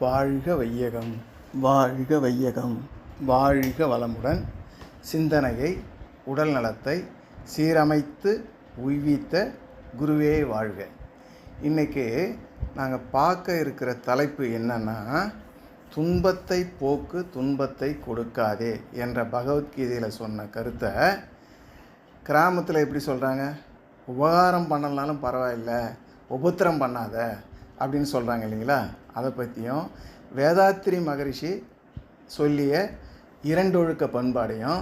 வாழ்க வையகம், வாழ்க வையகம், வாழ்க வளமுடன். சிந்தனையை, உடல் நலத்தை சீரமைத்து உய்வித்த குருவே வாழ்க. இன்றைக்கி நாங்கள் பார்க்க இருக்கிற தலைப்பு என்னென்னா, துன்பத்தை போக்கு துன்பத்தை கொடுக்காதே என்ற பகவத்கீதையில் சொன்ன கருத்தை கிராமத்தில் எப்படி சொல்கிறாங்க, உபகாரம் பண்ணலனாலும் பரவாயில்ல, உபத்திரம் பண்ணாத அப்படின்னு சொல்கிறாங்க இல்லைங்களா. அதை பற்றியும் வேதாத்திரி மகரிஷி சொல்லிய இரண்டொழுக்க பண்பாடையும்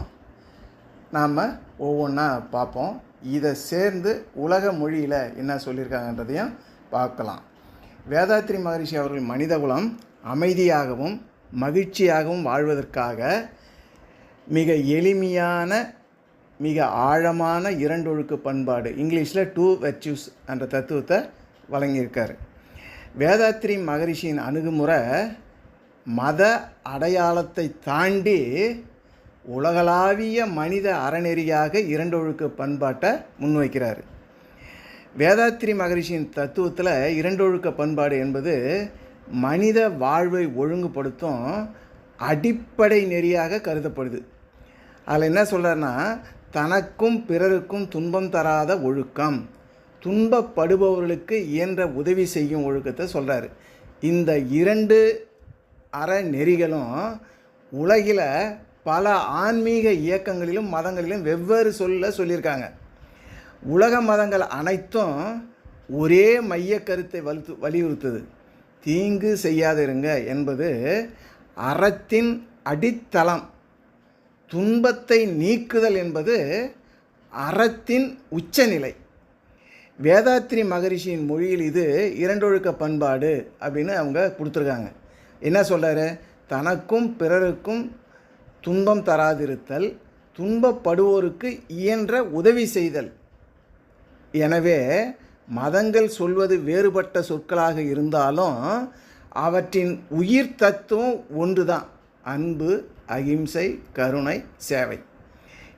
நாம் ஒவ்வொன்றா பார்ப்போம். இதை சேர்ந்து உலக மொழியில் என்ன சொல்லியிருக்காங்கன்றதையும் பார்க்கலாம். வேதாத்திரி மகரிஷி அவர்கள் மனிதகுலம் அமைதியாகவும் மகிழ்ச்சியாகவும் வாழ்வதற்காக மிக எளிமையான மிக ஆழமான இரண்டொழுக்க பண்பாடு, இங்கிலீஷில் 2 வெர்ச்சுஸ் என்ற தத்துவத்தை வழங்கியிருக்கார். வேதாத்திரி மகரிஷியின் அணுகுமுறை மத அடையாளத்தை தாண்டி உலகளாவிய மனித அறநெறியாக இரண்டொழுக்க பண்பாட்டை முன்வைக்கிறார். வேதாத்திரி மகரிஷியின் தத்துவத்தில் இரண்டொழுக்க பண்பாடு என்பது மனித வாழ்வை ஒழுங்குபடுத்தும் அடிப்படை நெறியாக கருதப்படுது. அதில் என்ன சொல்கிறாருன்னா, தனக்கும் பிறருக்கும் துன்பம் தராத ஒழுக்கம், துன்பப்படுபவர்களுக்கு இயன்ற உதவி செய்யும் ஒழுக்கத்தை சொல்கிறார். இந்த இரண்டு அறநெறிகளும் உலகில் பல ஆன்மீக இயக்கங்களிலும் மதங்களிலும் வெவ்வேறு சொல்லியிருக்காங்க. உலக மதங்கள் அனைத்தும் ஒரே மைய கருத்தை வலியுறுத்துது. தீங்கு செய்யாதிருங்க என்பது அறத்தின் அடித்தளம். துன்பத்தை நீக்குதல் என்பது அறத்தின் உச்சநிலை. வேதாத்திரி மகரிஷியின் மொழியில் இது இரண்டொழுக்க பண்பாடு அப்படின்னு அவங்க கொடுத்துருக்காங்க. என்ன சொல்கிறாரு, தனக்கும் பிறருக்கும் துன்பம் தராதிருத்தல், துன்பப்படுவோருக்கு இயன்ற உதவி செய்தல். எனவே மதங்கள் சொல்வது வேறுபட்ட சொற்களாக இருந்தாலும் அவற்றின் உயிர் தத்துவம் ஒன்று தான்: அன்பு, அகிம்சை, கருணை, சேவை.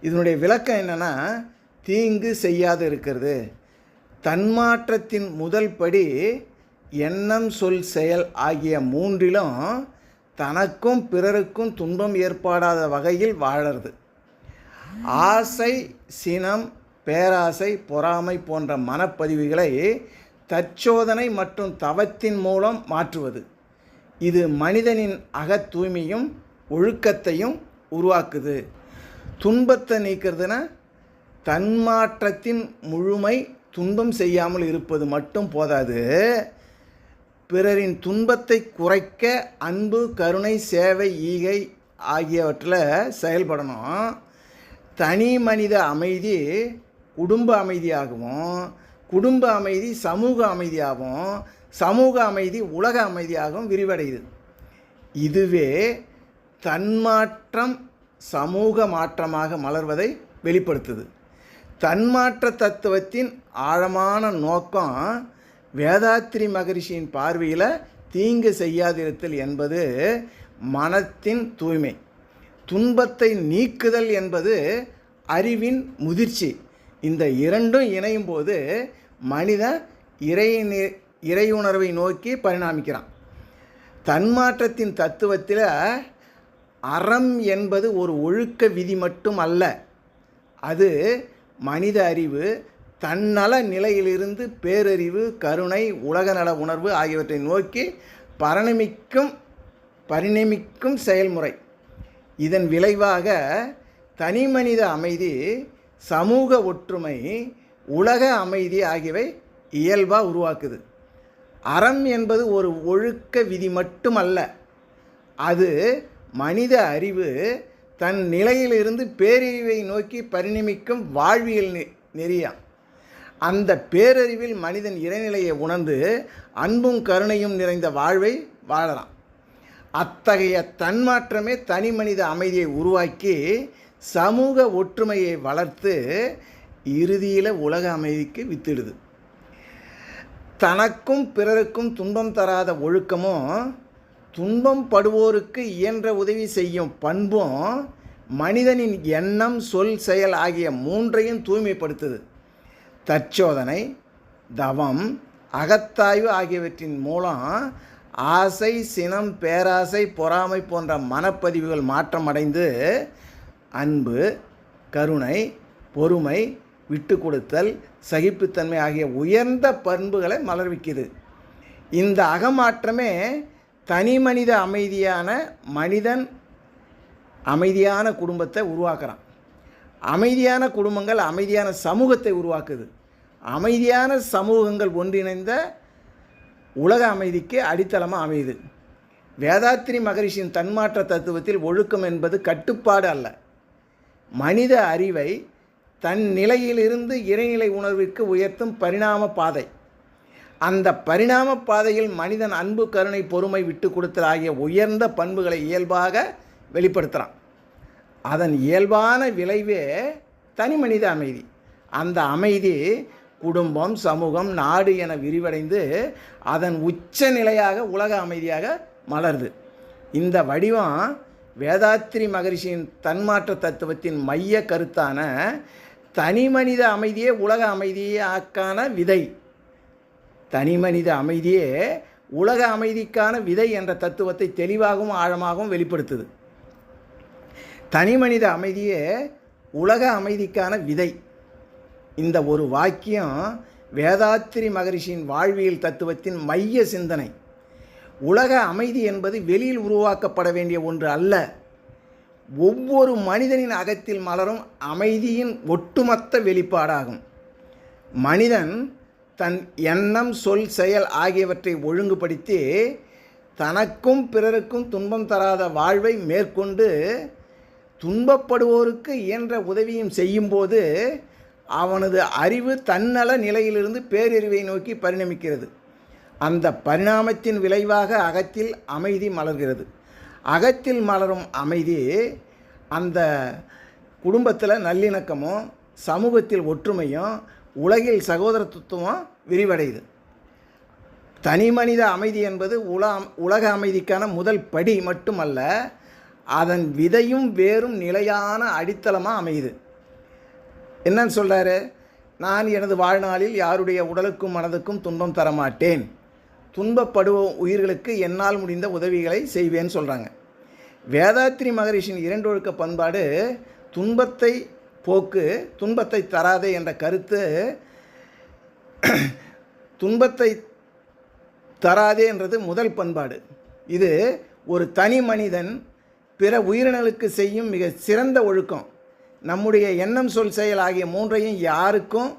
இதனுடைய விளக்கம் என்னென்னா, தீங்கு செய்யாது இருக்கிறது. தன்மாற்றத்தின் முதல் படி எண்ணம், சொல், செயல் ஆகிய மூன்றிலும் தனக்கும் பிறருக்கும் துன்பம் ஏற்படாத வகையில் வாழறது. ஆசை, சினம், பேராசை, பொறாமை போன்ற மனப்பதிவுகளை தற்சோதனை மற்றும் தவத்தின் மூலம் மாற்றுவது. இது மனிதனின் அகத் தூய்மையும் ஒழுக்கத்தையும் உருவாக்குது. துன்பத்தை நீக்கிறதுனா தன்மாற்றத்தின் முழுமை. துன்பம் செய்யாமல் இருப்பது மட்டும் போதாது, பிறரின் துன்பத்தை குறைக்க அன்பு, கருணை, சேவை, ஈகை ஆகியவற்றில் செயல்படணும். தனி மனித அமைதி குடும்ப அமைதியாகவும், குடும்ப அமைதி சமூக அமைதியாகவும், சமூக அமைதி உலக அமைதியாகவும் விரிவடையுது. இதுவே தன்மாற்றம் சமூக மாற்றமாக மலர்வதை வெளிப்படுத்துது. தன்மாற்ற தத்துவத்தின் ஆழமான நோக்கம் வேதாத்திரி மகரிஷியின் பார்வையில் தீங்கு செய்யாதிருத்தல் என்பது மனத்தின் தூய்மை. துன்பத்தை நீக்குதல் என்பது அறிவின் முதிர்ச்சி. இந்த இரண்டும் இணையும் போது மனிதன் இறையுணர்வை நோக்கி பரிணாமிக்கிறான். தன்மாற்றத்தின் தத்துவத்தில் அறம் என்பது ஒரு ஒழுக்க விதி மட்டும் அல்ல, அது மனித அறிவு, தன்னல நிலையிலிருந்து பேரறிவு, கருணை, உலகநல உணர்வு ஆகியவற்றை நோக்கி பரிணமிக்கும் செயல்முறை. இதன் விளைவாக தனிமனித அமைதி, சமூக ஒற்றுமை, உலக அமைதி ஆகியவை இயல்பாக உருவாக்குது. அறம் என்பது ஒரு ஒழுக்க விதி மட்டுமல்ல, அது மனித அறிவு, தன் நிலையிலிருந்து பேரறிவை நோக்கி பரிணமிக்கும் வாழ்வியல் நெறியாம். அந்த பேரறிவில் மனிதன் இறைநிலையை உணர்ந்து அன்பும் கருணையும் நிறைந்த வாழ்வை வாழலாம். அத்தகைய தன்மாற்றமே தனி மனித அமைதியை உருவாக்கி சமூக ஒற்றுமையை வளர்த்து இறுதியில் உலக அமைதிக்கு வித்திடுது. தனக்கும் பிறருக்கும் துன்பம் தராத ஒழுக்கமும், துன்பம் படுவோருக்கு இயன்ற உதவி செய்யும் பண்பும் மனிதனின் எண்ணம், சொல், செயல் ஆகிய மூன்றையும் தூய்மைப்படுத்துது. தற்சோதனை, தவம், அகத்தாய்வு ஆகியவற்றின் மூலம் ஆசை, சினம், பேராசை, பொறாமை போன்ற மனப்பதிவுகள் மாற்றமடைந்து அன்பு, கருணை, பொறுமை, விட்டு கொடுத்தல், சகிப்புத்தன்மை ஆகிய உயர்ந்த பண்புகளை மலர்விக்குது. இந்த அகமாற்றமே தனி மனித மனிதன் அமைதியான குடும்பத்தை உருவாக்குறான். அமைதியான குடும்பங்கள் அமைதியான சமூகத்தை உருவாக்குது. அமைதியான சமூகங்கள் ஒன்றிணைந்த உலக அமைதிக்கு அடித்தளமாக அமையுது. வேதாத்திரி மகரிஷியின் தன்மாற்ற தத்துவத்தில் ஒழுக்கம் என்பது கட்டுப்பாடு அல்ல, மனித அறிவை தன் நிலையிலிருந்து இறைநிலை உணர்விற்கு உயர்த்தும் பரிணாம பாதை. அந்த பரிணாம பாதையில் மனிதன் அன்பு, கருணை, பொறுமை, விட்டு கொடுத்தல் ஆகிய உயர்ந்த பண்புகளை இயல்பாக வெளிப்படுத்துகிறான். அதன் இயல்பான விளைவே தனி மனித அமைதி. அந்த அமைதி குடும்பம், சமூகம், நாடு என விரிவடைந்து அதன் உச்ச நிலையாக உலக அமைதியாக மலருது. இந்த வடிவம் வேதாத்திரி மகரிஷியின் தன்மாற்ற தத்துவத்தின் மைய கருத்தான தனி மனித அமைதியே உலக அமைதியே ஆக்கான விதை. தனி மனித அமைதியே உலக அமைதிக்கான விதை என்ற தத்துவத்தை தெளிவாகவும் ஆழமாகவும் வெளிப்படுத்துது. தனி மனித அமைதியே உலக அமைதிக்கான விதை. இந்த ஒரு வாக்கியம் வேதாத்திரி மகரிஷியின் வாழ்வியல் தத்துவத்தின் மைய சிந்தனை. உலக அமைதி என்பது வெளியில் உருவாக்கப்பட வேண்டிய ஒன்று அல்ல, ஒவ்வொரு மனிதனின் அகத்தில் மலரும் அமைதியின் ஒட்டுமொத்த வெளிப்பாடாகும். மனிதன் தன் எண்ணம், சொல், செயல் ஆகியவற்றை ஒழுங்குபடுத்தி தனக்கும் பிறருக்கும் துன்பம் தராத வாழ்வை மேற்கொண்டு துன்பப்படுவோருக்கு இயன்ற உதவியும் செய்யும்போது அவனது அறிவு தன்னல நிலையிலிருந்து பேரறிவை நோக்கி பரிணமிக்கிறது. அந்த பரிணாமத்தின் விளைவாக அகத்தில் அமைதி மலர்கிறது. அகத்தில் மலரும் அமைதி அந்த குடும்பத்தில் நல்லிணக்கமும், சமூகத்தில் ஒற்றுமையும், உலகில் சகோதரத்துவமும் விரிவடையுது. தனி மனித அமைதி என்பது உலக அமைதிக்கான முதல் படி மட்டுமல்ல, அதன் விதையும் வேறும் நிலையான அடித்தளமாக அமையுது. என்னன்னு சொல்கிறாரு? நான் எனது வாழ்நாளில் யாருடைய உடலுக்கும் மனதுக்கும் துன்பம் தரமாட்டேன், துன்பப்படுவோம் உயிர்களுக்கு என்னால் முடிந்த உதவிகளை செய்வேன்னு சொல்கிறாங்க. வேதாத்திரி மகரிஷின் இரண்டொழுக்க பண்பாடு துன்பத்தை போக்கு, துன்பத்தை தராதே என்ற கருத்து. துன்பத்தை தராதே என்றது முதல் பண்பாடு. இது ஒரு தனி மனிதன் பிற உயிரினங்களுக்கு செய்யும் மிக சிறந்த ஒழுக்கம். நம்முடைய எண்ணம், சொல், செயல் ஆகிய மூன்றையும் யாருக்கும்,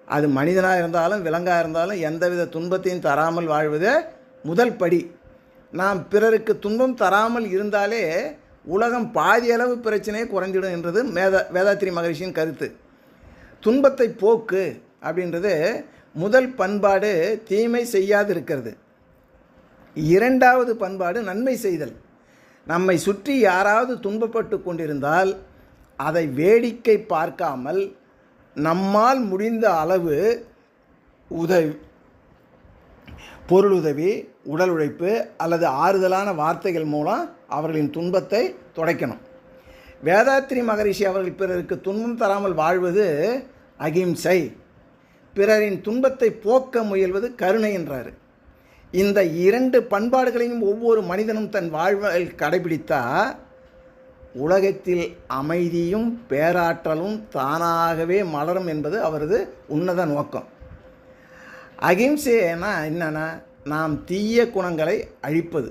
அது மனிதனாக இருந்தாலும் விலங்காக இருந்தாலும், எந்தவித துன்பத்தையும் தராமல் வாழ்வது முதல் படி. நாம் பிறருக்கு துன்பம் தராமல் இருந்தாலே உலகம் பாதியளவு பிரச்சனையே குறைஞ்சிடும் என்றது வேதாத்திரி மகரிஷியின் கருத்து. துன்பத்தை போக்கு அப்படின்றது முதல் பண்பாடு, தீமை செய்யாது இருக்கிறது. இரண்டாவது பண்பாடு நன்மை செய்தல். நம்மை சுற்றி யாராவது துன்பப்பட்டு கொண்டிருந்தால் அதை வேடிக்கை பார்க்காமல் நம்மால் முடிந்த அளவு பொருளுதவி, உடல் உழைப்பு அல்லது ஆறுதலான வார்த்தைகள் மூலம் அவர்களின் துன்பத்தை துடைக்கணும். வேதாத்திரி மகரிஷி அவர்கள் பிறருக்கு துன்பம் தராமல் வாழ்வது அகிம்சை, பிறரின் துன்பத்தை போக்க முயல்வது கருணை என்றார். இந்த இரண்டு பண்பாடுகளையும் ஒவ்வொரு மனிதனும் தன் வாழ்வில் கடைபிடித்தால் உலகத்தில் அமைதியும் பேராற்றலும் தானாகவே மலரும் என்பது அவரது உன்னத நோக்கம். அகிம்சைனா என்னென்னா, நாம் தீய குணங்களை அழிப்பது.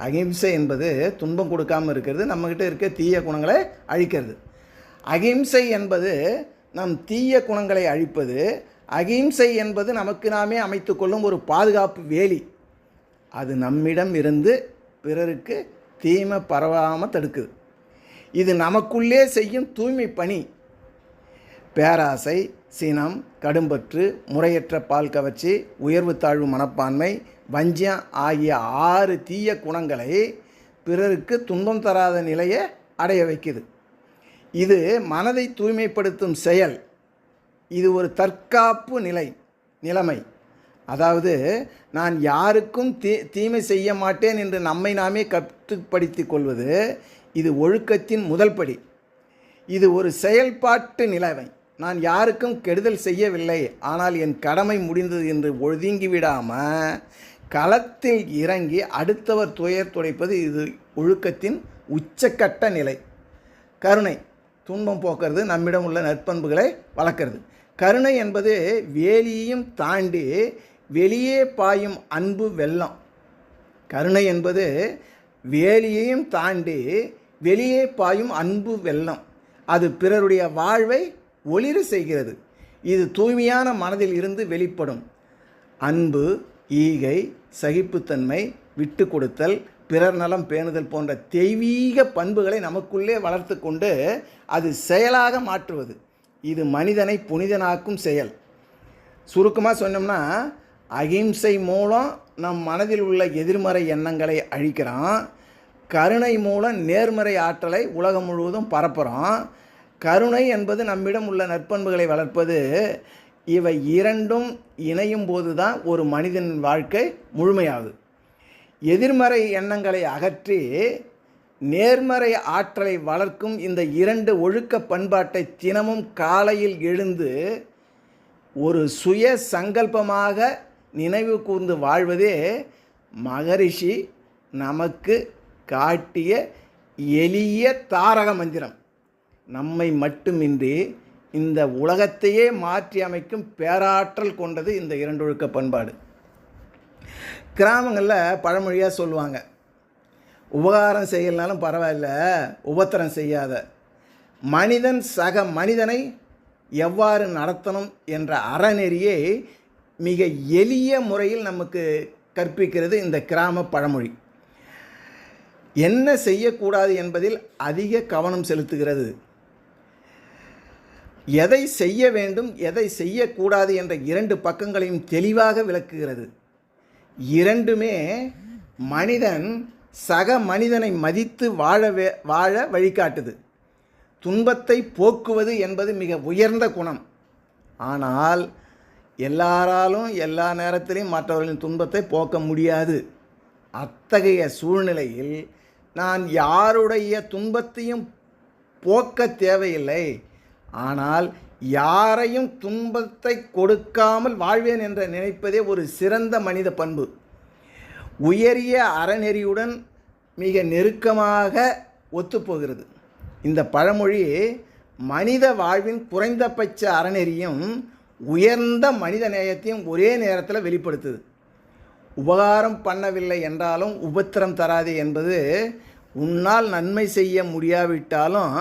அகிம்சை என்பது துன்பம் கொடுக்காமல் இருக்கிறது, நம்மக்கிட்ட இருக்க தீய குணங்களை அழிக்கிறது. அகிம்சை என்பது நம் தீய குணங்களை அழிப்பது. அகிம்சை என்பது நமக்கு நாமே அமைத்து கொள்ளும் ஒரு பாதுகாப்பு வேலி. அது நம்மிடம் இருந்து பிறருக்கு தீமை பரவாமல் தடுக்குது. இது நமக்குள்ளே செய்யும் தூய்மை பணி. பேராசை, சினம், கடும்பற்று, முறையற்ற பால் கவர்ச்சி, உயர்வு தாழ்வு மனப்பான்மை, வஞ்சியம் ஆகிய 6 தீய குணங்களை பிறருக்கு துன்பம் தராத நிலையை அடைய வைக்குது. இது மனதை தூய்மைப்படுத்தும் செயல். இது ஒரு தற்காப்பு நிலைமை. அதாவது நான் யாருக்கும் தீமை செய்ய மாட்டேன் என்று நம்மை நாமே கட்டுப்படுத்தி கொள்வது இது ஒழுக்கத்தின் முதல் படி. இது ஒரு செயல்பாட்டு நிலைமை. நான் யாருக்கும் கெடுதல் செய்யவில்லை, ஆனால் என் கடமை முடிந்தது என்று ஒதுங்கிவிடாமல் களத்தில் இறங்கி அடுத்தவர் துயர் துடைப்பது இது ஒழுக்கத்தின் உச்சக்கட்ட நிலை. கருணை, துன்பம் போக்குறது, நம்மிடம் உள்ள நற்பண்புகளை வளர்க்கிறது. கருணை என்பது வேலியையும் தாண்டி வெளியே பாயும் அன்பு வெள்ளம். கருணை என்பது வேலியையும் தாண்டி வெளியே பாயும் அன்பு வெள்ளம். அது பிறருடைய வாழ்வை ஒளிர செய்கிறது. இது தூய்மையான மனதில் இருந்து வெளிப்படும் அன்பு, ஈகை, சகிப்புத்தன்மை, விட்டு கொடுத்தல், பிறர் நலம் பேணுதல் போன்ற தெய்வீக பண்புகளை நமக்குள்ளே வளர்த்து கொண்டு அது செயலாக மாற்றுவது. இது மனிதனை புனிதனாக்கும் செயல். சுருக்கமாக சொன்னோம்னா, அகிம்சை மூலம் நம் மனதில் உள்ள எதிர்மறை எண்ணங்களை அழிக்கிறோம். கருணை மூலம் நேர்மறை ஆற்றலை உலகம் முழுவதும் பரப்புகிறோம். கருணை என்பது நம்மிடம் உள்ள நற்பண்புகளை வளர்ப்பது. இவை இரண்டும் இணையும் போது தான் ஒரு மனிதனின் வாழ்க்கை முழுமையாகுது. எதிர்மறை எண்ணங்களை அகற்றி நேர்மறை ஆற்றலை வளர்க்கும் இந்த இரண்டு ஒழுக்க பண்பாட்டை தினமும் காலையில் எழுந்து ஒரு சுய சங்கல்பமாக நினைவு கூர்ந்து வாழ்வதே மகரிஷி நமக்கு காட்டிய எளிய தாரக மந்திரம். நம்மை மட்டுமின்றி இந்த உலகத்தையே மாற்றி அமைக்கும் பேராற்றல் கொண்டது இந்த இரண்டொழுக்க பண்பாடு. கிராமங்களில் பழமொழியாக சொல்லுவாங்க, உபகாரம் செய்யலனாலும் பரவாயில்ல, உபத்திரம் செய்யாத. மனிதன் சக மனிதனை எவ்வாறு நடத்தணும் என்ற அறநெறியை மிக எளிய முறையில் நமக்கு கற்பிக்கிறது இந்த கிராம பழமொழி. என்ன செய்யக்கூடாது என்பதில் அதிக கவனம் செலுத்துகிறது. எதை செய்ய வேண்டும், எதை செய்யக்கூடாது என்ற இரண்டு பக்கங்களையும் தெளிவாக விளக்குகிறது. இரண்டுமே மனிதன் சக மனிதனை மதித்து வாழ வழிகாட்டுது. துன்பத்தை போக்குவது என்பது மிக உயர்ந்த குணம். ஆனால் எல்லாராலும் எல்லா நேரத்திலையும் மற்றவர்களின் துன்பத்தை போக்க முடியாது. அத்தகைய சூழ்நிலையில் நான் யாருடைய துன்பத்தையும் போக்க தேவையில்லை, ஆனால் யாரையும் துன்பத்தை கொடுக்காமல் வாழ்வேன் என்று நினைப்பதே ஒரு சிறந்த மனித பண்பு. உயரிய அறநெறியுடன் மிக நெருக்கமாக ஒத்துப்போகிறது. இந்த பழமொழி மனித வாழ்வின் குறைந்தபட்ச அறநெறியும் உயர்ந்த மனித நேயத்தையும் ஒரே நேரத்தில் வெளிப்படுத்துது. உபகாரம் பண்ணவில்லை என்றாலும் உபத்திரம் தராதே என்பது உன்னால் நன்மை செய்ய முடியாவிட்டாலும்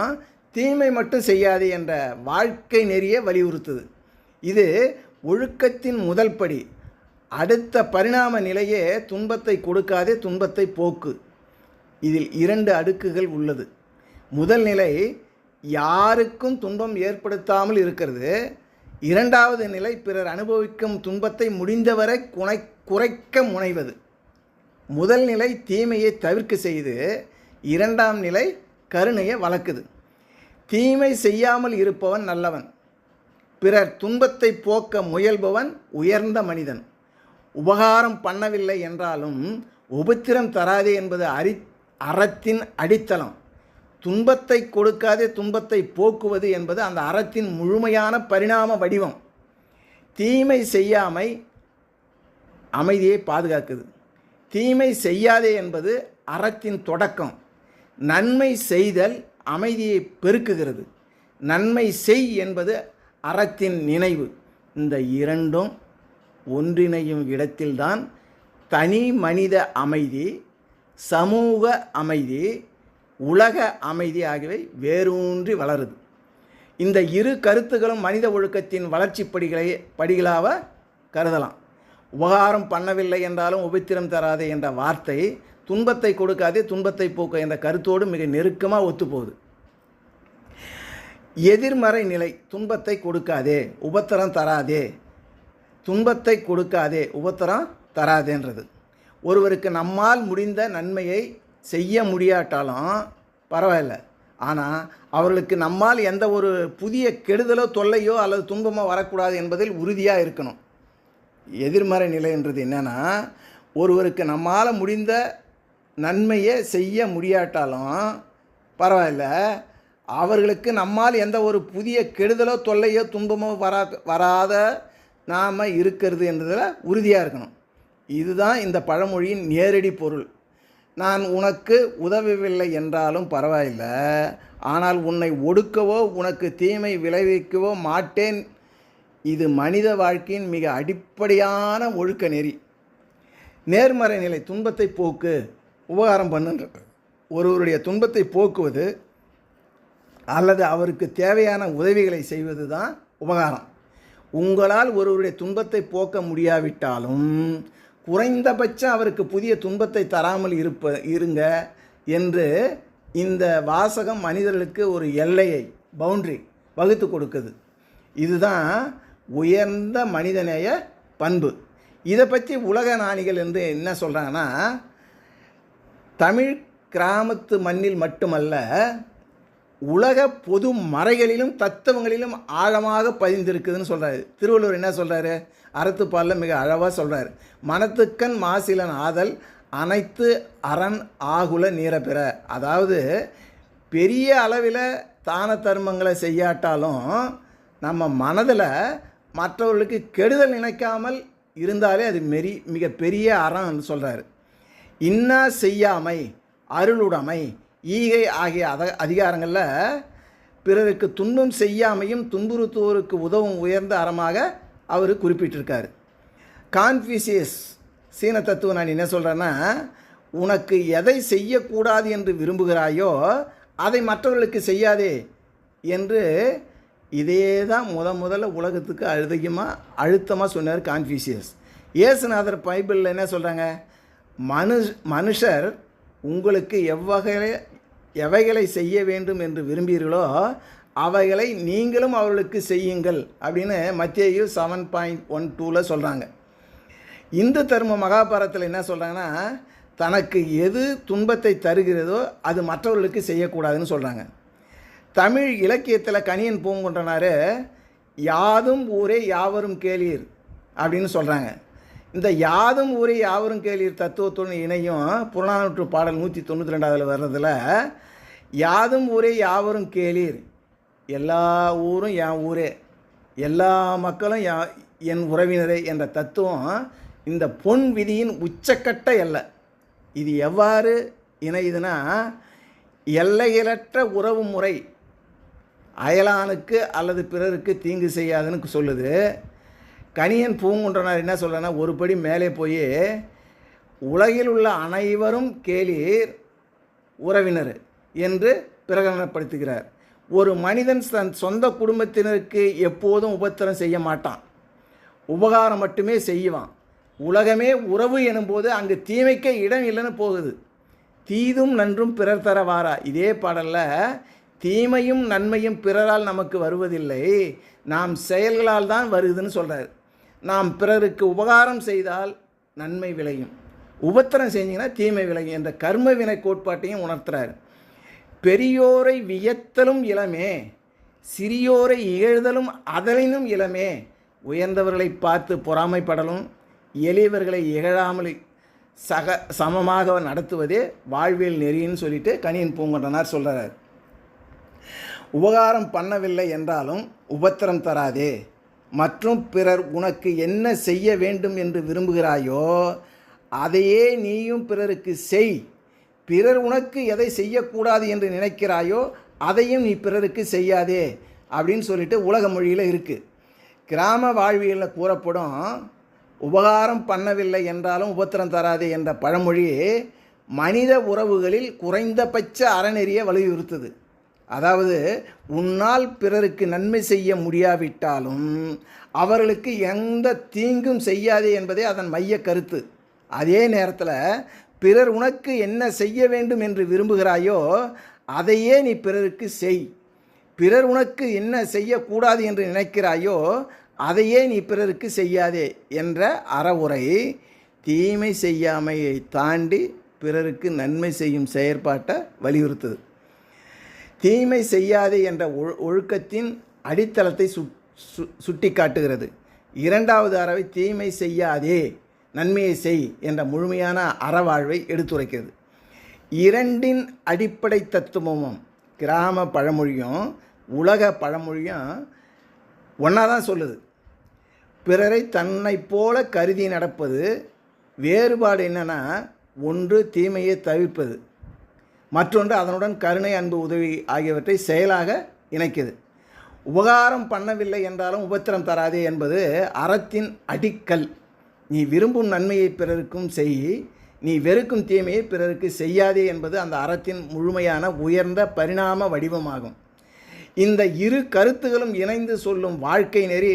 தீமை மட்டும் செய்யாதே என்ற வாழ்க்கை நெறியை வலியுறுத்துது. இது ஒழுக்கத்தின் முதல் படி. அடுத்த பரிணாம நிலையே துன்பத்தை கொடுக்காதே, துன்பத்தை போக்கு. இதில் இரண்டு அடுக்குகள் உள்ளது. முதல் நிலை யாருக்கும் துன்பம் ஏற்படுத்தாமல் இருக்கிறது. இரண்டாவது நிலை பிறர் அனுபவிக்கும் துன்பத்தை முடிந்தவரை குறைக்க முனைவது. முதல் நிலை தீமையை தவிர்க்க செய்து, இரண்டாம் நிலை கருணையை வளர்க்குது. தீமை செய்யாமல் இருப்பவன் நல்லவன். பிறர் துன்பத்தை போக்க முயல்பவன் உயர்ந்த மனிதன். உபகாரம் பண்ணவில்லை என்றாலும் உபத்திரம் தராதே என்பது அறத்தின் அடித்தளம். துன்பத்தை கொடுக்காதே, துன்பத்தை போக்குவது என்பது அந்த அறத்தின் முழுமையான பரிணாம வடிவம். தீமை செய்யாமை அமைதியை பாதுகாக்குது. தீமை செய்யாதே என்பது அறத்தின் தொடக்கம். நன்மை செய்தல் அமைதியை பெருக்குகிறது. நன்மை செய் என்பது அறத்தின் நினைவு. இந்த இரண்டும் ஒன்றிணையும் இடத்தில்தான் தனி மனித அமைதி, சமூக அமைதி, உலக அமைதி ஆகியவை வேரூன்றி வளருது. இந்த இரு கருத்துக்களும் மனித ஒழுக்கத்தின் வளர்ச்சி படிகளாக கருதலாம். உபகாரம் பண்ணவில்லை என்றாலும் உபத்திரம் தராதே என்ற வார்த்தை துன்பத்தை கொடுக்காதே, துன்பத்தை போக்க என்ற கருத்தோடு மிக நெருக்கமாக ஒத்துப்போகுது. எதிர்மறை நிலை துன்பத்தை கொடுக்காதே, உபத்திரம் தராதே, துன்பத்தை கொடுக்காதே, உபத்திரம் தராதேன்றது. ஒருவருக்கு நம்மால் முடிந்த நன்மையை செய்ய முடியாட்டாலும் பரவாயில்ல, ஆனால் அவர்களுக்கு நம்மால் எந்த ஒரு புதிய கெடுதலோ தொல்லையோ அல்லது துன்பமோ வரக்கூடாது என்பதில் உறுதியாக இருக்கணும். எதிர்மறை நிலை என்றது என்னென்னா, ஒருவருக்கு நம்மால் முடிந்த நன்மையை செய்ய முடியாட்டாலும் பரவாயில்ல, அவர்களுக்கு நம்மால் எந்த ஒரு புதிய கெடுதலோ தொல்லையோ துன்பமோ வராத நாம் இருக்கிறது என்றதில் உறுதியாக இருக்கணும். இதுதான் இந்த பழமொழியின் நேரடி பொருள். நான் உனக்கு உதவவில்லை என்றாலும் பரவாயில்லை, ஆனால் உன்னை ஒடுக்கவோ உனக்கு தீமை விளைவிக்கவோ மாட்டேன். இது மனித வாழ்க்கையின் மிக அடிப்படையான ஒழுக்க நெறி. நேர்மறை நிலை துன்பத்தை போக்கு, உபகாரம் பண்ணுன்ற ஒருவருடைய துன்பத்தை போக்குவது அல்லது அவருக்கு தேவையான உதவிகளை செய்வது தான் உபகாரம். உங்களால் ஒருவருடைய துன்பத்தை போக்க முடியாவிட்டாலும் குறைந்தபட்சம் அவருக்கு புதிய துன்பத்தை தராமல் இருங்க என்று இந்த வாசகம் மனிதர்களுக்கு ஒரு எல்லையை, பவுண்டரி வகுத்து கொடுக்குது. இதுதான் உயர்ந்த மனிதநேய பண்பு. இதை பற்றி உலக ஞானிகள் என்று என்ன சொல்கிறாங்கன்னா, தமிழ் கிராமத்து மண்ணில் மட்டுமல்ல, உலக பொது மறைகளிலும் தத்துவங்களிலும் ஆழமாக பதிந்திருக்குதுன்னு சொல்கிறாரு. திருவள்ளுவர் என்ன சொல்கிறாரு? அறத்துப்பாலில் மிக அழகாக சொல்கிறார். மனத்துக்கண் மாசிலன் ஆதல் அனைத்து அரண் ஆகுல நீர பெற. அதாவது பெரிய அளவில் தான தர்மங்களை செய்யாட்டாலும் நம்ம மனதில் மற்றவர்களுக்கு கெடுதல் நினைக்காமல் இருந்தாலே அது மிக பெரிய அறம்னு சொல்கிறாரு. இன்னா செய்யாமை, அருளுடைமை, ஈகை ஆகிய அதிகாரங்களில் பிறருக்கு துன்பம் செய்யாமையும் துன்புறுத்துவோருக்கு உதவும் உயர்ந்த அறமாக அவர் குறிப்பிட்டிருக்கார். கான்ஃபியூசியஸ் சீன தத்துவம் நான் என்ன சொல்கிறேன்னா, உனக்கு எதை செய்யக்கூடாது என்று விரும்புகிறாயோ அதை மற்றவர்களுக்கு செய்யாதே என்று இதே தான் முதல்ல உலகத்துக்கு அழுத்தமாக சொன்னார் கான்ஃபியூசியஸ். இயேசுநாதர் பைபிளில் என்ன சொல்கிறாங்க? மனுஷர் உங்களுக்கு எவைகளை செய்ய வேண்டும் என்று விரும்பீர்களோ அவைகளை நீங்களும் அவர்களுக்கு செய்யுங்கள் அப்படின்னு மத்தேயு 7:12 சொல்கிறாங்க. இந்து தர்ம மகாபாரதத்தில் என்ன சொல்கிறாங்கன்னா, தனக்கு எது துன்பத்தை தருகிறதோ அது மற்றவர்களுக்கு செய்யக்கூடாதுன்னு சொல்கிறாங்க. தமிழ் இலக்கியத்தில் கணியன் பூங்குன்றனார் யாதும் ஊரே யாவரும் கேளீர் அப்படின்னு சொல்கிறாங்க. இந்த யாதும் ஊரே யாவரும் கேளீர் தத்துவத்துடன் இணையும் புறநானூற்று பாடல் 192 வர்றதில் யாதும் ஊரே யாவரும் கேளீர், எல்லா ஊரும் என் ஊரே, எல்லா மக்களும் என் உறவினரே என்ற தத்துவம் இந்த பொன் விதியின் உச்சக்கட்ட எல்லை. இது எவ்வாறு இணையுதுன்னா, எல்லைகளற்ற உறவு முறை அயலானுக்கு அல்லது பிறருக்கு தீங்கு செய்யாதுன்னு சொல்லுது. கணியன் பூங்குன்றனார் என்ன சொல்கிறேன்னா, ஒரு படி மேலே போய் உலகில் உள்ள அனைவரும் கேளீர் உறவினர் என்று பிரகடனப்படுத்துகிறார். ஒரு மனிதன் தன் சொந்த குடும்பத்தினருக்கு எப்போதும் உபத்திரம் செய்ய மாட்டான், உபகாரம் மட்டுமே செய்வான். உலகமே உறவு எனும்போது அங்கு தீமைக்க இடம் இல்லைன்னு போகுது. தீதும் நன்றும் பிறர் தர வாரா. இதே பாடலில் தீமையும் நன்மையும் பிறரால் நமக்கு வருவதில்லை, நாம் செயல்களால் தான் வருதுன்னு சொல்கிறார். நாம் பிறருக்கு உபகாரம் செய்தால் நன்மை விளையும், உபத்திரம் செஞ்சிங்கன்னா தீமை விளையும் என்ற கர்ம வினை கோட்பாட்டையும் உணர்த்துறார். பெரியோரை வியத்தலும் இளமே, சிறியோரை இகழ்தலும் அதலினும் இளமே, உயர்ந்தவர்களை பார்த்து பொறாமைப்படலும் எளியவர்களை இகழாமல் சமமாக நடத்துவதே வாழ்வியல் நெறின்னு சொல்லிட்டு கணியன் பூங்குன்றனார் சொல்கிறார். உபகாரம் பண்ணவில்லை என்றாலும் உபத்திரம் தராதே, மற்றும் பிறர் உனக்கு என்ன செய்ய வேண்டும் என்று விரும்புகிறாயோ அதையே நீயும் பிறருக்கு செய். பிறர் உனக்கு எதை செய்யக்கூடாது என்று நினைக்கிறாயோ அதையும் நீ பிறருக்கு செய்யாதே அப்படின்னு சொல்லிட்டு உலக மொழியில் இருக்குது. கிராம வாழ்வியலில் கூறப்படும் உபகாரம் பண்ணவில்லை என்றாலும் உபத்திரம் தராதே என்ற பழமொழி மனித உறவுகளில் குறைந்தபட்ச அறநெறியை வலியுறுத்துது. அதாவது உன்னால் பிறருக்கு நன்மை செய்ய முடியாவிட்டாலும் அவர்களுக்கு எந்த தீங்கும் செய்யாதே என்பதே அதன் மைய கருத்து. அதே நேரத்தில் பிறர் உனக்கு என்ன செய்ய வேண்டும் என்று விரும்புகிறாயோ அதையே நீ பிறருக்கு செய். பிறர் உனக்கு என்ன செய்யக்கூடாது என்று நினைக்கிறாயோ அதையே நீ பிறருக்கு செய்யாதே என்ற அறவுரை தீமை செய்யாமையை தாண்டி பிறருக்கு நன்மை செய்யும் செயற்பாட்டை வலியுறுத்துது. தீமை செய்யாதே என்ற ஒழுக்கத்தின் அடித்தளத்தை சுட்டி காட்டுகிறது. இரண்டாவது அறவை தீமை செய்யாதே நன்மையை செய் என்ற முழுமையான அறவாழ்வை எடுத்துரைக்கிறது. இரண்டின் அடிப்படை தத்துவமும் கிராம பழமொழியும் உலக பழமொழியும் ஒன்றா தான் சொல்லுது. பிறரை தன்னை போல கருதி நடப்பது வேறுபாடு என்னென்னா, ஒன்று தீமையை தவிர்ப்பது, மற்றொன்று அதனுடன் கருணை, அன்பு, உதவி ஆகியவற்றை செயலாக இணைக்குது. உபகாரம் பண்ணவில்லை என்றாலும் உபத்திரம் தராதே என்பது அறத்தின் அடிக்கல். நீ விரும்பும் நன்மையை பிறருக்கும் செய், நீ வெறுக்கும் தீமையை பிறருக்கு செய்யாதே என்பது அந்த அறத்தின் முழுமையான உயர்ந்த பரிணாம வடிவமாகும். இந்த இரு கருத்துகளும் இணைந்து சொல்லும் வாழ்க்கை நெறி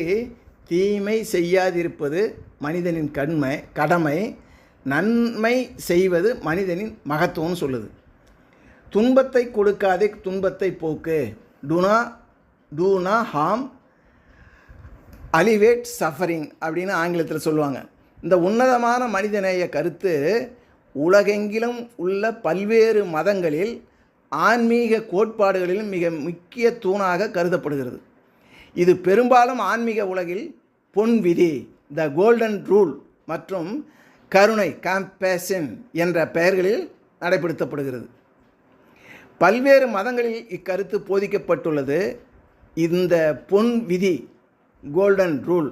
தீமை செய்யாதிருப்பது மனிதனின் கடமை, நன்மை செய்வது மனிதனின் மகத்துவம்னு சொல்லுது. துன்பத்தை கொடுக்காதே, துன்பத்தை போக்கு. Two not harm, alleviate suffering அப்படின்னு ஆங்கிலத்தில் சொல்லுவாங்க. இந்த உன்னதமான மனிதநேய கருத்து உலகெங்கிலும் உள்ள பல்வேறு மதங்களில், ஆன்மீக கோட்பாடுகளிலும் மிக முக்கிய தூணாக கருதப்படுகிறது. இது பெரும்பாலும் ஆன்மீக உலகில் பொன் விதி, த கோல்டன் ரூல் மற்றும் கருணை, கம்பேஷன் என்ற பெயர்களில் நடைபெறுத்தப்படுகிறது. பல்வேறு மதங்களில் இக்கருத்து போதிக்கப்பட்டுள்ளது. இந்த பொன் விதி, கோல்டன் ரூல்,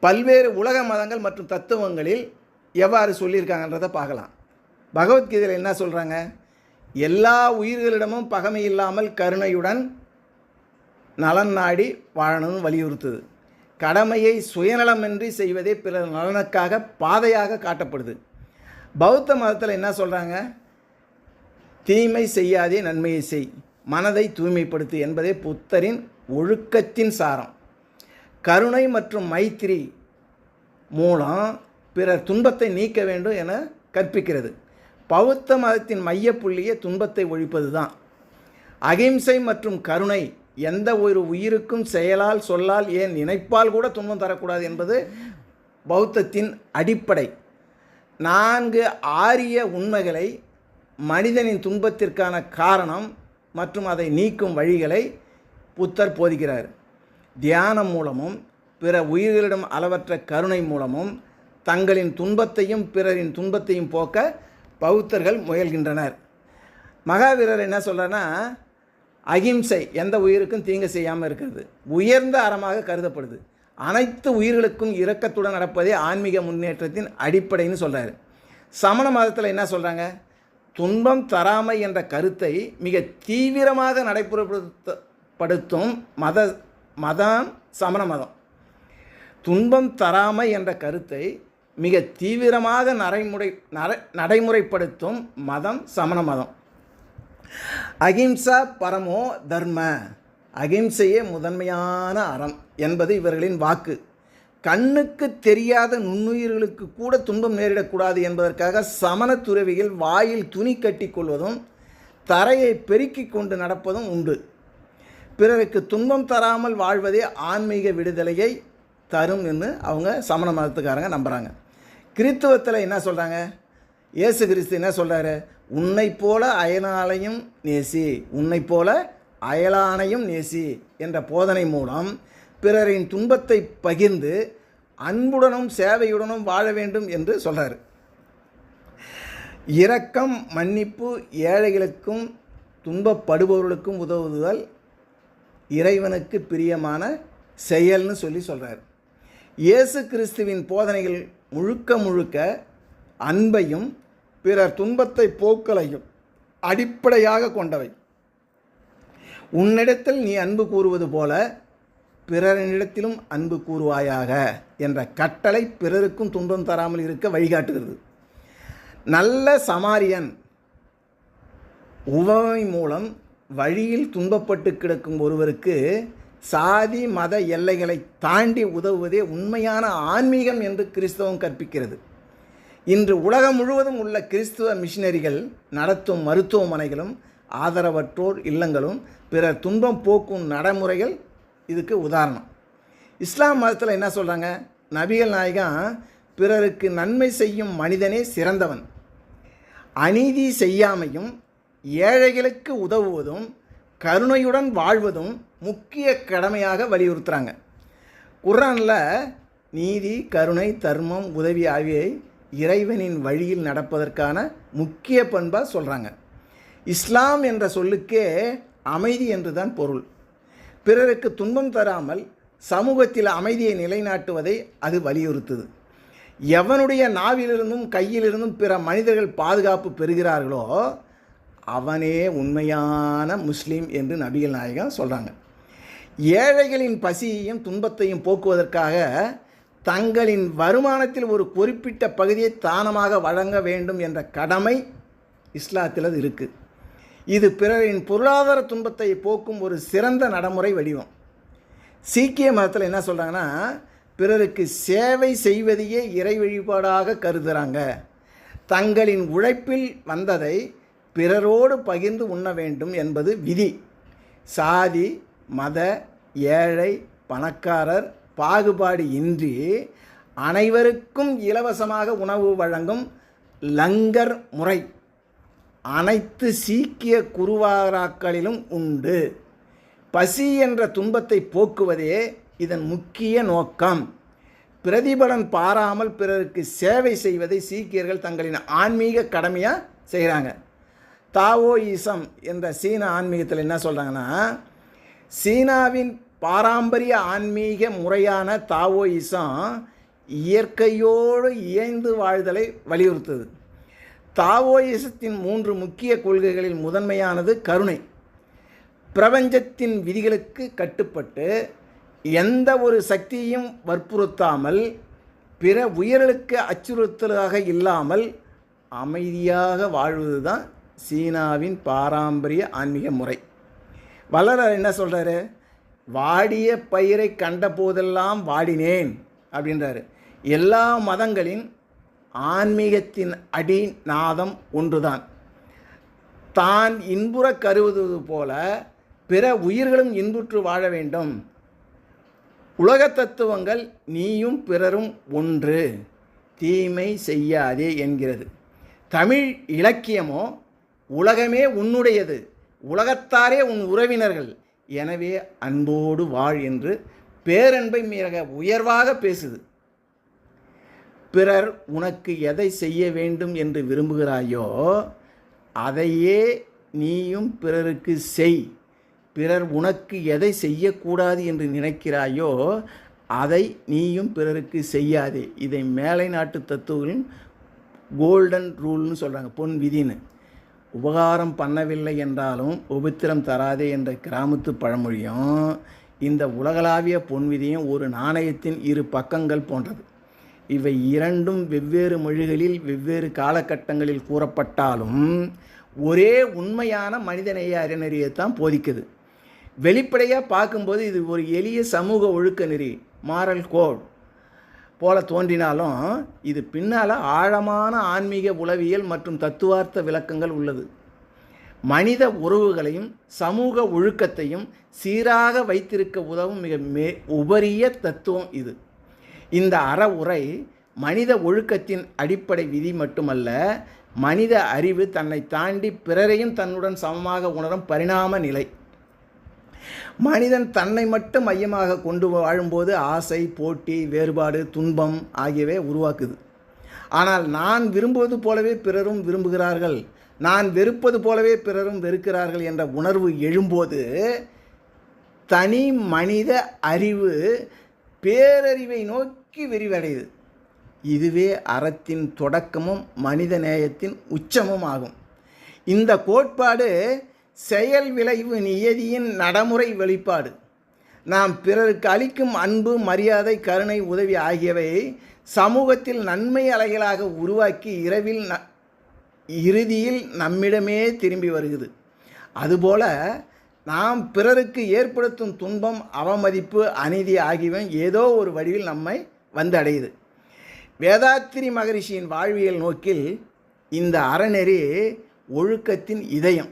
பல்வேறு உலக மதங்கள் மற்றும் தத்துவங்களில் எவ்வாறு சொல்லியிருக்காங்கன்றதை பார்க்கலாம். பகவத்கீதையில் என்ன சொல்கிறாங்க? எல்லா உயிர்களிடமும் பகைமை இல்லாமல் கருணையுடன் நலன் நாடி வாழணும்னு வலியுறுத்துது. கடமையை சுயநலமின்றி செய்வதே பிறர் நலனுக்காக பாதையாக காட்டப்படுது. பௌத்த மதத்தில் என்ன சொல்கிறாங்க? தீமை செய்யாதே, நன்மையை செய், மனதை தூய்மைப்படுத்து என்பதே புத்தரின் ஒழுக்கத்தின் சாரம். கருணை மற்றும் மைத்திரி மூலம் பிறர் துன்பத்தை நீக்க வேண்டும் என கற்பிக்கிறது. பௌத்த மதத்தின் மையப்புள்ளியே துன்பத்தை ஒழிப்பது தான். அகிம்சை மற்றும் கருணை, எந்த ஒரு உயிருக்கும் செயலால், சொல்லால், ஏன் நினைப்பால் கூட துன்பம் தரக்கூடாது என்பது பௌத்தத்தின் அடிப்படை. 4 ஆரிய உண்மைகளை, மனிதனின் துன்பத்திற்கான காரணம் மற்றும் அதை நீக்கும் வழிகளை புத்தர் போதிக்கிறார். தியானம் மூலமும் பிற உயிர்களிடம் அளவற்ற கருணை மூலமும் தங்களின் துன்பத்தையும் பிறரின் துன்பத்தையும் போக்க பௌத்தர்கள் முயல்கின்றனர். மகாவீரர் என்ன சொல்கிறன்னா, அகிம்சை, எந்த உயிருக்கும் தீங்கு செய்யாமல் இருக்கிறது, உயர்ந்த அறமாக கருதப்படுது. அனைத்து உயிர்களுக்கும் இரக்கத்துடன் நடப்பதே ஆன்மீக முன்னேற்றத்தின் அடிப்படைன்னு சொல்கிறாரு. சமண மதத்தில் என்ன சொல்கிறாங்க? துன்பம் தராமை என்ற கருத்தை மிக தீவிரமாக நடைமுறைப்படுத்தும் மதம் சமண மதம். துன்பம் தராமை என்ற கருத்தை மிக தீவிரமாக நடைமுறைப்படுத்தும் மதம் சமண மதம். அகிம்சா பரமோ தர்ம, அகிம்சையே முதன்மையான அறம் என்பது இவர்களின் வாக்கு. கண்ணுக்கு தெரியாத நுண்ணுயிர்களுக்கு கூட துன்பம் நேரிடக்கூடாது என்பதற்காக சமண துறவிகள் வாயில் துணி கட்டி கொள்வதும் தரையை பெருக்கி கொண்டு நடப்பதும் உண்டு. பிறருக்கு துன்பம் தராமல் வாழ்வதே ஆன்மீக விடுதலையை தரும் என்று அவங்க சமண மதத்துக்காரங்க நம்புகிறாங்க. கிறித்துவத்தில் என்ன சொல்கிறாங்க? இயேசு கிறிஸ்து என்ன சொல்கிறாரு? உன்னை போல அயலானையும் நேசி, உன்னை போல அயலானையும் நேசி என்ற போதனை மூலம் பிறரின் துன்பத்தை பகிர்ந்து அன்புடனும் சேவையுடனும் வாழ வேண்டும் என்று சொல்கிறார். இரக்கம், மன்னிப்பு, ஏழைகளுக்கும் துன்பப்படுபவர்களுக்கும் உதவுதல் இறைவனுக்கு பிரியமான செயல்னு சொல்கிறார். இயேசு கிறிஸ்துவின் போதனைகள் முழுக்க அன்பையும் பிறர் துன்பத்தை போக்கலையும் அடிப்படையாக கொண்டவை. உன்னிடத்தில் நீ அன்பு கூறுவது போல பிறரினிடத்திலும் அன்பு கூறுவாயாக என்ற கட்டளை பிறருக்கும் துன்பம் தராமல் இருக்க வழிகாட்டுகிறது. நல்ல சமாரியன் உவமை மூலம் வழியில் துன்பப்பட்டு கிடக்கும் ஒருவருக்கு சாதி மத எல்லைகளை தாண்டி உதவுவதே உண்மையான ஆன்மீகம் என்று கிறிஸ்தவம் கற்பிக்கிறது. இன்று உலகம் முழுவதும் உள்ள கிறிஸ்துவ மிஷினரிகள் நடத்தும் மருத்துவமனைகளும் ஆதரவற்றோர் இல்லங்களும் பிறர் துன்பம் போக்கும் நடைமுறைகள் இதுக்கு உதாரணம். இஸ்லாம் மதத்தில் என்ன சொல்கிறாங்க? நபிகள் நாயகம் பிறருக்கு நன்மை செய்யும் மனிதனே சிறந்தவன், அநீதி செய்யாமையும் ஏழைகளுக்கு உதவுவதும் கருணையுடன் வாழ்வதும் முக்கிய கடமையாக வலியுறுத்துகிறாங்க. குர்ஆனில் நீதி, கருணை, தர்மம், உதவி ஆகியவை இறைவனின் வழியில் நடப்பதற்கான முக்கிய பண்பாக சொல்கிறாங்க. இஸ்லாம் என்ற சொல்லுக்கே அமைதி என்று தான் பொருள். பிறருக்கு துன்பம் தராமல் சமூகத்தில் அமைதியை நிலைநாட்டுவதை அது வலியுறுத்துது. எவனுடைய நாவிலிருந்தும் கையிலிருந்தும் பிற மனிதர்கள் பாதுகாப்பு பெறுகிறார்களோ அவனே உண்மையான முஸ்லீம் என்று நபிகள் நாயகம் சொல்கிறாங்க. ஏழைகளின் பசியையும் துன்பத்தையும் போக்குவதற்காக தங்களின் வருமானத்தில் ஒரு குறிப்பிட்ட பகுதியை தானமாக வழங்க வேண்டும் என்ற கடமை இஸ்லாத்தில் அது இருக்குது. இது பிறரின் பொருளாதார துன்பத்தை போக்கும் ஒரு சிறந்த நடைமுறை வடிவம். சீக்கிய மதத்தில் என்ன சொல்கிறாங்கன்னா, பிறருக்கு சேவை செய்வதையே இறை வழிபாடாக கருதுகிறாங்க. தங்களின் உழைப்பில் வந்ததை பிறரோடு பகிர்ந்து உண்ண வேண்டும் என்பது விதி. சாதி, மத, ஏழை, பணக்காரர் பாகுபாடு இன்றி அனைவருக்கும் இலவசமாக உணவு வழங்கும் லங்கர் முறை அனைத்து சீக்கிய குருவாராக்களிலும் உண்டு. பசி என்ற துன்பத்தை போக்குவதே இதன் முக்கிய நோக்கம். பிரதிபலன் பாராமல் பிறருக்கு சேவை செய்வதை சீக்கியர்கள் தங்களின் ஆன்மீக கடமையாக செய்கிறாங்க. தாவோயிசம் என்ற சீன ஆன்மீகத்தில் என்ன சொல்கிறாங்கன்னா, சீனாவின் பாரம்பரிய ஆன்மீக முறையான தாவோயிசம் இயற்கையோடு இயைந்து வாழ்தலை வலியுறுத்துது. தாவோயிசத்தின் 3 முக்கிய கொள்கைகளில் முதன்மையானது கருணை. பிரபஞ்சத்தின் விதிகளுக்கு கட்டுப்பட்டு எந்த ஒரு சக்தியையும் வற்புறுத்தாமல் பிற உயிர்களுக்கு அச்சுறுத்தலாக இல்லாமல் அமைதியாக வாழ்வது தான் சீனாவின் பாரம்பரிய ஆன்மீக முறை. வள்ளலார் என்ன சொல்கிறாரு? வாடிய பயிரை கண்ட போதெல்லாம் வாடினேன் அப்படின்றாரு. எல்லா மதங்களின் ஆன்மீகத்தின் அடிநாதம் ஒன்றுதான். தான் இன்புற கருதுவது போல பிற உயிர்களும் இன்புற்று வாழ வேண்டும். உலக தத்துவங்கள் நீயும் பிறரும் ஒன்று, தீமை செய்யாதே என்கிறது. தமிழ் இலக்கியமோ உலகமே உன்னுடையது, உலகத்தாரே உன் உறவினர்கள், எனவே அன்போடு வாழ் என்று பேரன்பை மிக உயர்வாக பேசுது. பிறர் உனக்கு எதை செய்ய வேண்டும் என்று விரும்புகிறாயோ அதையே நீயும் பிறருக்கு செய். பிறர் உனக்கு எதை செய்யக்கூடாது என்று நினைக்கிறாயோ அதை நீயும் பிறருக்கு செய்யாதே. இதை மேலை நாட்டு தத்துவங்களின் கோல்டன் ரூல்னு சொல்கிறாங்க, பொன் விதின்னு. உபகாரம் பண்ணவில்லை என்றாலும் உபத்திரம் தராதே என்ற கிராமத்து பழமொழியும் இந்த உலகளாவிய பொன் விதியும் ஒரு நாணயத்தின் 2 பக்கங்கள் போன்றது. இவை இரண்டும் வெவ்வேறு மொழிகளில் வெவ்வேறு காலகட்டங்களில் கூறப்பட்டாலும் ஒரே உண்மையான மனிதநேய அறநெறியைத்தான் போதிக்குது. வெளிப்படையாக பார்க்கும்போது இது ஒரு எளிய சமூக ஒழுக்க நெறி, மாரல் கோட் போல தோன்றினாலும் இது பின்னால் ஆழமான ஆன்மீக உளவியல் மற்றும் தத்துவார்த்த விளக்கங்கள் உள்ளது. மனித உறவுகளையும் சமூக ஒழுக்கத்தையும் சீராக வைத்திருக்க உதவும் மிக உபரிய தத்துவம் இது. இந்த அறவுரை மனித ஒழுக்கத்தின் அடிப்படை விதி மட்டுமல்ல, மனித அறிவு தன்னை தாண்டி பிறரையும் தன்னுடன் சமமாக உணரும் பரிணாம நிலை. மனிதன் தன்னை மட்டும் மையமாக கொண்டு வாழும்போது ஆசை, போட்டி, வேறுபாடு, துன்பம் ஆகியவை உருவாக்குது. ஆனால் நான் விரும்புவது போலவே பிறரும் விரும்புகிறார்கள், நான் வெறுப்பது போலவே பிறரும் வெறுக்கிறார்கள் என்ற உணர்வு எழும்போது தனி மனித அறிவு பேரறிவை நோக்கி விரிவடையுது. இதுவே அறத்தின் தொடக்கமும் மனித நேயத்தின் உச்சமும் ஆகும். இந்த கோட்பாடு செயல் விளைவு நியதியின் நடைமுறை வெளிப்பாடு. நாம் பிறருக்கு அளிக்கும் அன்பு, மரியாதை, கருணை, உதவி ஆகியவை சமூகத்தில் நன்மை அலைகளாக உருவாக்கி இறுதியில் நம்மிடமே திரும்பி வருகிறது. அதுபோல நாம் பிறருக்கு ஏற்படுத்தும் துன்பம், அவமதிப்பு, அநீதி ஆகியவை ஏதோ ஒரு வடிவில் நம்மை வந்து அடையுது. வேதாத்திரி மகரிஷியின் வாழ்வியல் நோக்கில் இந்த அறநெறி ஒழுக்கத்தின் இதயம்.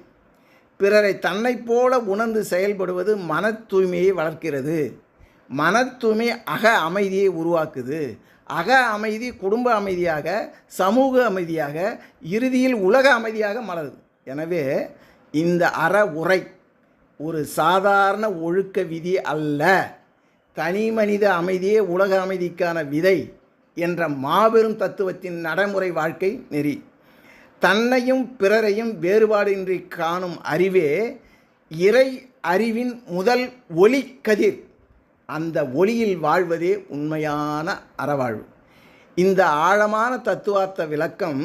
பிறரை தன்னை போல உணர்ந்து செயல்படுவது மன தூய்மையை வளர்க்கிறது. மன தூய்மை அக அமைதியை உருவாக்குது. அக அமைதி குடும்ப அமைதியாக, சமூக அமைதியாக, இறுதியில் உலக அமைதியாக மலருது. எனவே இந்த அற உரை ஒரு சாதாரண ஒழுக்க விதி அல்ல, தனி மனித அமைதியே உலக அமைதிக்கான விதை என்ற மாபெரும் தத்துவத்தின் நடைமுறை வாழ்க்கை நெறி. தன்னையும் பிறரையும் வேறுபாடின்றி காணும் அறிவே இறை அறிவின் முதல் ஒளி கதிர். அந்த ஒளியில் வாழ்வதே உண்மையான அறவாழ்வு. இந்த ஆழமான தத்துவார்த்த விளக்கம்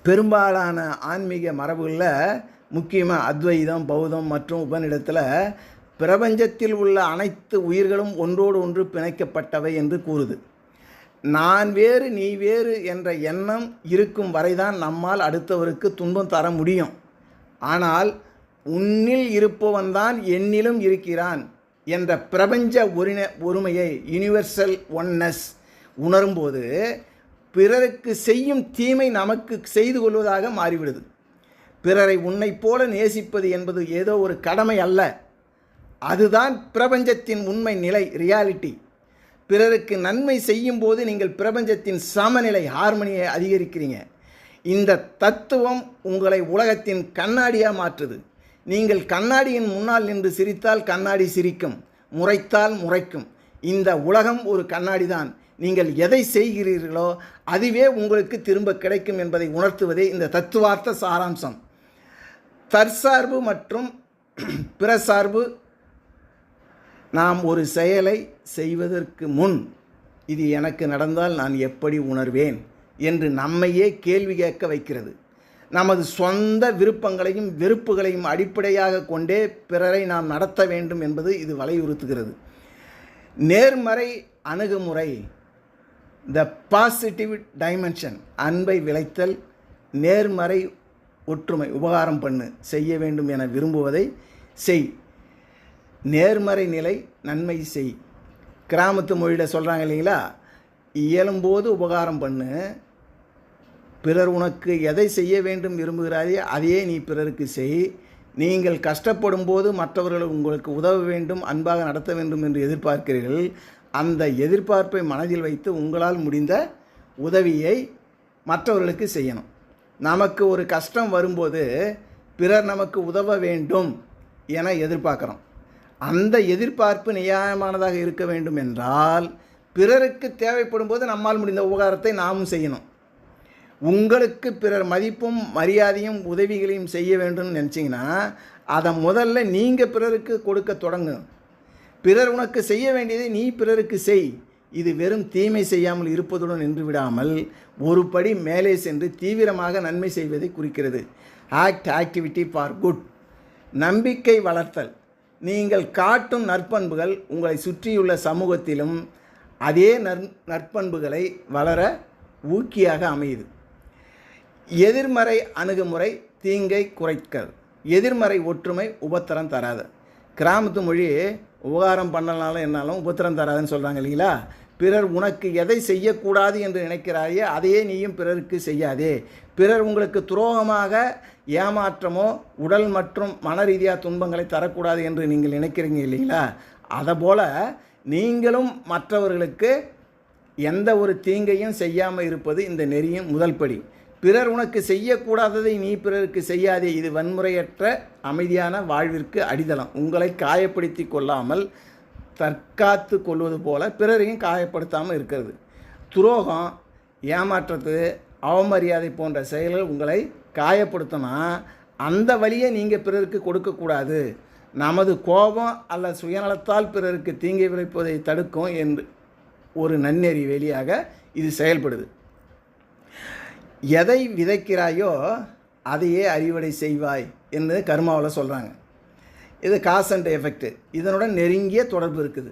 பெரும்பாலான ஆன்மீக மரபுகளில், முக்கியமாக அத்வைதம், பௌத்தம் மற்றும் உபநிடத்தில் பிரபஞ்சத்தில் உள்ள அனைத்து உயிர்களும் ஒன்றோடு ஒன்று பிணைக்கப்பட்டவை என்று கூறுது. நான் வேறு நீ வேறு என்ற எண்ணம் இருக்கும் வரைதான் நம்மால் அடுத்தவருக்கு துன்பம் தர முடியும். ஆனால் உன்னில் இருப்பவன்தான் என்னிலும் இருக்கிறான் என்ற பிரபஞ்ச ஒருமையை, யூனிவர்சல் ஒன்னஸ் உணரும்போது பிறருக்கு செய்யும் தீமை நமக்கு செய்து கொள்வதாக மாறிவிடுது. பிறரை உன்னை போல நேசிப்பது என்பது ஏதோ ஒரு கடமை அல்ல, அதுதான் பிரபஞ்சத்தின் உண்மை நிலை, ரியாலிட்டி. பிறருக்கு நன்மை செய்யும் போது நீங்கள் பிரபஞ்சத்தின் சமநிலை, ஹார்மனியை அதிகரிக்கிறீங்க. இந்த தத்துவம் உங்களை உலகத்தின் கண்ணாடியாக மாற்றுது. நீங்கள் கண்ணாடியின் முன்னால் நின்று சிரித்தால் கண்ணாடி சிரிக்கும், முறைத்தால் முறைக்கும். இந்த உலகம் ஒரு கண்ணாடி தான். நீங்கள் எதை செய்கிறீர்களோ அதுவே உங்களுக்கு திரும்ப கிடைக்கும் என்பதை உணர்த்துவதே இந்த தத்துவார்த்த சாராம்சம். தற்சார்பு மற்றும் பிறசார்பு. நாம் ஒரு செயலை செய்வதற்கு முன் இது எனக்கு நடந்தால் நான் எப்படி உணர்வேன் என்று நம்மையே கேள்வி கேட்க வைக்கிறது. நமது சொந்த விருப்பங்களையும் வெறுப்புகளையும் அடிப்படையாக கொண்டே பிறரை நாம் நடத்த வேண்டும் என்பது இது வலியுறுத்துகிறது. நேர்மறை அணுகுமுறை, த பாசிட்டிவ் டைமென்ஷன். அன்பை விளைத்தல், நேர்மறை ஒற்றுமை, உபகாரம் பண்ணு, செய்ய வேண்டும் என விரும்புவதை செய். நேர்மறை நிலை, நன்மை செய். கிராமத்து மொழியில் சொல்கிறாங்க இல்லைங்களா, இயலும்போது உபகாரம் பண்ணு, பிறர் உனக்கு எதை செய்ய வேண்டும் விரும்புகிறாரே அதையே நீ பிறருக்கு செய். நீங்கள் கஷ்டப்படும் போது மற்றவர்கள் உங்களுக்கு உதவ வேண்டும், அன்பாக நடத்த வேண்டும் என்று எதிர்பார்க்கிறீர்கள். அந்த எதிர்பார்ப்பை மனதில் வைத்து உங்களால் முடிந்த உதவியை மற்றவர்களுக்கு செய்யணும். நமக்கு ஒரு கஷ்டம் வரும்போது பிறர் நமக்கு உதவ வேண்டும் என எதிர்பார்க்குறோம். அந்த எதிர்பார்ப்பு நியாயமானதாக இருக்க வேண்டும் என்றால் பிறருக்கு தேவைப்படும் போது நம்மால் முடிந்த உபகாரத்தை நாமும் செய்யணும். உங்களுக்கு பிறர் மதிப்பும் மரியாதையும் உதவிகளையும் செய்ய வேண்டும்னு நினச்சிங்கன்னா அதை முதல்ல நீங்கள் பிறருக்கு கொடுக்க தொடங்கும். பிறர் உனக்கு செய்ய வேண்டியதை நீ பிறருக்கு செய். இது வெறும் தீமை செய்யாமல் இருப்பதுடன் நின்று விடாமல் ஒரு படி மேலே சென்று தீவிரமாக நன்மை செய்வதை குறிக்கிறது. Activity for good. நம்பிக்கை வளர்த்தல். நீங்கள் காட்டும் நற்பண்புகள் உங்களை சுற்றியுள்ள சமூகத்திலும் அதே நற்பண்புகளை வளர ஊக்கியாக அமையுது. எதிர்மறை அணுகுமுறை, தீங்கை குறைக்கல். எதிர்மறை ஒற்றுமை, உபத்திரம் தராது. கிராமத்து மொழி உபகாரம் பண்ணனாலும் என்னாலும் உபத்திரம் தராதுன்னு சொல்கிறாங்க இல்லைங்களா. பிறர் உனக்கு எதை செய்யக்கூடாது என்று நினைக்கிறாயே அதையே நீயும் பிறருக்கு செய்யாதே. பிறர் உங்களுக்கு துரோகமாக ஏமாற்றமோ உடல் மற்றும் மன ரீதியாக துன்பங்களை தரக்கூடாது என்று நீங்கள் நினைக்கிறீங்க இல்லைங்களா. அதுபோல் நீங்களும் மற்றவர்களுக்கு எந்த ஒரு தீங்கையும் செய்யாமல் இருப்பது இந்த நெறியின் முதல் படி. பிறர் உனக்கு செய்யக்கூடாததை நீ பிறருக்கு செய்யாதே. இது வன்முறையற்ற அமைதியான வாழ்விற்கு அடித்தளம். உங்களை காயப்படுத்தி கொள்ளாமல் தற்காத்து கொள்வது போல பிறரையும் காயப்படுத்தாமல் இருக்கிறது. துரோகம், ஏமாற்றத்து, அவமரியாதை போன்ற செயல்கள் உங்களை காயப்படுத்தினா அந்த வழியை நீங்கள் பிறருக்கு கொடுக்கக்கூடாது. நமது கோபம் அல்ல சுயநலத்தால் பிறருக்கு தீங்கை விளைப்பதை தடுக்கும் என்று ஒரு நன்னெறி வெளியாக இது செயல்படுது. எதை விதைக்கிறாயோ அதையே அறுவடை செய்வாய் என்று கர்மாவில் சொல்கிறாங்க. இது காஸ் அண்ட் எஃபெக்ட். இதனுடன் நெருங்கிய தொடர்பு இருக்குது.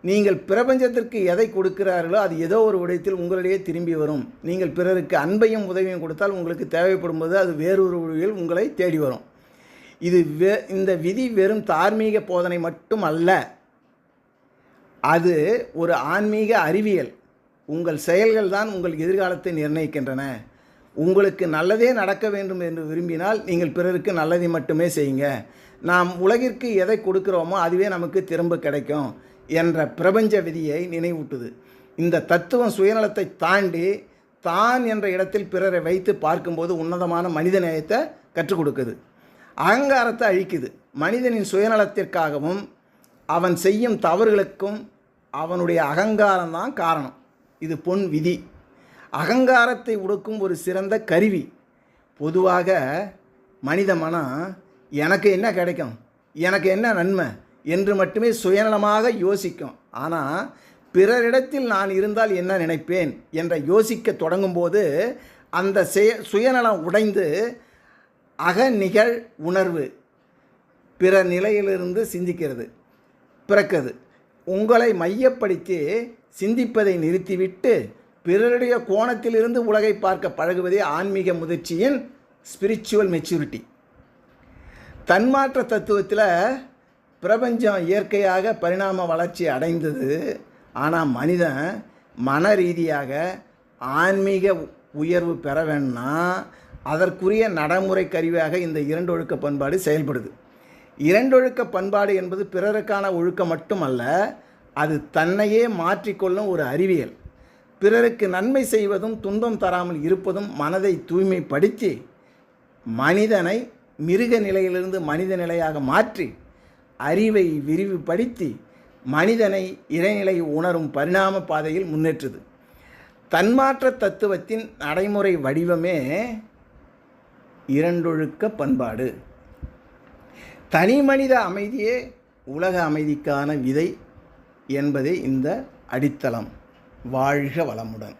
நீங்கள் பிரபஞ்சத்திற்கு எதை கொடுக்கிறார்களோ அது ஏதோ ஒரு விடயத்தில் உங்களிடையே திரும்பி வரும். நீங்கள் பிறருக்கு அன்பையும் உதவியும் கொடுத்தால் உங்களுக்கு தேவைப்படும் போது அது வேறொரு வழியில் உங்களை தேடி வரும். இந்த விதி வெறும் தார்மீக போதனை மட்டும் அல்ல, அது ஒரு ஆன்மீக அறிவியல். உங்கள் செயல்கள் தான் உங்கள் எதிர்காலத்தை நிர்ணயிக்கின்றன. உங்களுக்கு நல்லதே நடக்க வேண்டும் என்று விரும்பினால் நீங்கள் பிறருக்கு நல்லதை மட்டுமே செய்யுங்க. நாம் உலகிற்கு எதை கொடுக்கிறோமோ அதுவே நமக்கு திரும்ப கிடைக்கும் என்ற பிரபஞ்ச விதியை நினைவூட்டுது. இந்த தத்துவம் சுயநலத்தை தாண்டி தான் என்ற இடத்தில் பிறரை வைத்து பார்க்கும்போது உன்னதமான மனித நேயத்தை கற்றுக் கொடுக்குது. அகங்காரத்தை அழிக்குது. மனிதனின் சுயநலத்திற்காகவும் அவன் செய்யும் தவறுகளுக்கும் அவனுடைய அகங்காரம்தான் காரணம். இது பொன் விதி. அகங்காரத்தை உடுக்கும் ஒரு சிறந்த கருவி. பொதுவாக மனித மனம் எனக்கு என்ன கிடைக்கும், எனக்கு என்ன நன்மை என்று மட்டுமே சுயநலமாக யோசிக்கும். ஆனால் பிறரிடத்தில் நான் இருந்தால் என்ன நினைப்பேன் என்ற யோசிக்க தொடங்கும்போது அந்த சுயநலம் உடைந்து அகநிகழ் உணர்வு பிற நிலையிலிருந்து சிந்திக்கிறது பிறக்கிறது. உங்களை மையப்படுத்தி சிந்திப்பதை நிறுத்திவிட்டு பிறருடைய கோணத்திலிருந்து உலகை பார்க்க பழகுவதே ஆன்மீக முதிர்ச்சியின் ஸ்பிரிச்சுவல் மெச்சூரிட்டி. தன்மாற்ற தத்துவத்தில் பிரபஞ்சம் இயற்கையாக பரிணாம வளர்ச்சி அடைந்தது. ஆனால் மனிதன் மன ரீதியாக ஆன்மீக உயர்வு பெற வேணும்னா அதற்குரிய நடைமுறை கருவியாக இந்த இரண்டொழுக்க பண்பாடு செயல்படுது. இரண்டொழுக்க பண்பாடு என்பது பிறருக்கான ஒழுக்கம் மட்டுமல்ல, அது தன்னையே மாற்றிக்கொள்ளும் ஒரு அறிவியல். பிறருக்கு நன்மை செய்வதும் துன்பம் தராமல் இருப்பதும் மனதை தூய்மைப்படுத்தி மனிதனை மிருக நிலையிலிருந்து மனித நிலையாக மாற்றி அறிவை விரிவுபடுத்தி மனிதனை இறைநிலை உணரும் பரிணாம பாதையில் முன்னேற்றுது. தன்மாற்ற தத்துவத்தின் நடைமுறை வடிவமே இரண்டொழுக்க பண்பாடு. தனி மனித அமைதியே உலக அமைதிக்கான விதை என்பதே இந்த அடித்தளம். வாழ்க வளமுடன்.